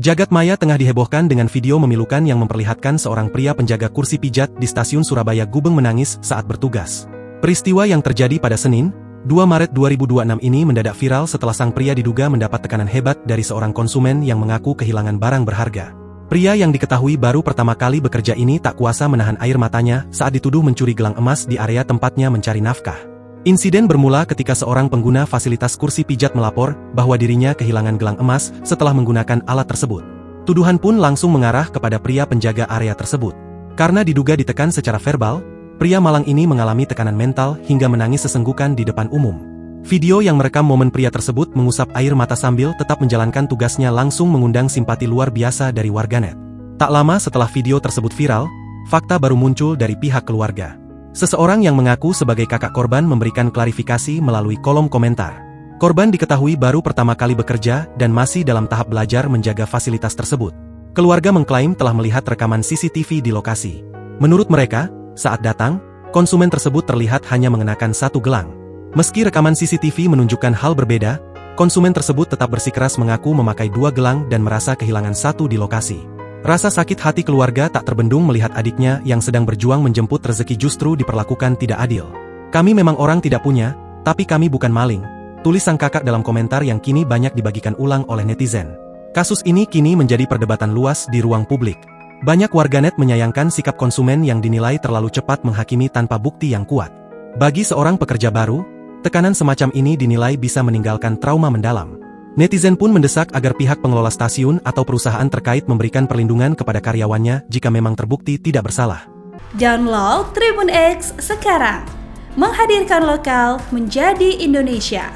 Jagat maya tengah dihebohkan dengan video memilukan yang memperlihatkan seorang pria penjaga kursi pijat di stasiun Surabaya Gubeng menangis saat bertugas. Peristiwa yang terjadi pada Senin, 2 Maret 2026 ini mendadak viral setelah sang pria diduga mendapat tekanan hebat dari seorang konsumen yang mengaku kehilangan barang berharga. Pria yang diketahui baru pertama kali bekerja ini tak kuasa menahan air matanya saat dituduh mencuri gelang emas di area tempatnya mencari nafkah. Insiden bermula ketika seorang pengguna fasilitas kursi pijat melapor bahwa dirinya kehilangan gelang emas setelah menggunakan alat tersebut. Tuduhan pun langsung mengarah kepada pria penjaga area tersebut. Karena diduga ditekan secara verbal, pria malang ini mengalami tekanan mental hingga menangis sesenggukan di depan umum. Video yang merekam momen pria tersebut mengusap air mata sambil tetap menjalankan tugasnya langsung mengundang simpati luar biasa dari warganet. Tak lama setelah video tersebut viral, fakta baru muncul dari pihak keluarga. Seseorang yang mengaku sebagai kakak korban memberikan klarifikasi melalui kolom komentar. Korban diketahui baru pertama kali bekerja dan masih dalam tahap belajar menjaga fasilitas tersebut. Keluarga mengklaim telah melihat rekaman CCTV di lokasi. Menurut mereka, saat datang, konsumen tersebut terlihat hanya mengenakan satu gelang. Meski rekaman CCTV menunjukkan hal berbeda, konsumen tersebut tetap bersikeras mengaku memakai 2 gelang dan merasa kehilangan satu di lokasi. Rasa sakit hati keluarga tak terbendung melihat adiknya yang sedang berjuang menjemput rezeki justru diperlakukan tidak adil. Kami memang orang tidak punya, tapi kami bukan maling, tulis sang kakak dalam komentar yang kini banyak dibagikan ulang oleh netizen. Kasus ini kini menjadi perdebatan luas di ruang publik. Banyak warganet menyayangkan sikap konsumen yang dinilai terlalu cepat menghakimi tanpa bukti yang kuat. Bagi seorang pekerja baru, tekanan semacam ini dinilai bisa meninggalkan trauma mendalam. Netizen pun mendesak agar pihak pengelola stasiun atau perusahaan terkait memberikan perlindungan kepada karyawannya jika memang terbukti tidak bersalah. Download Tribun X sekarang, menghadirkan lokal menjadi Indonesia.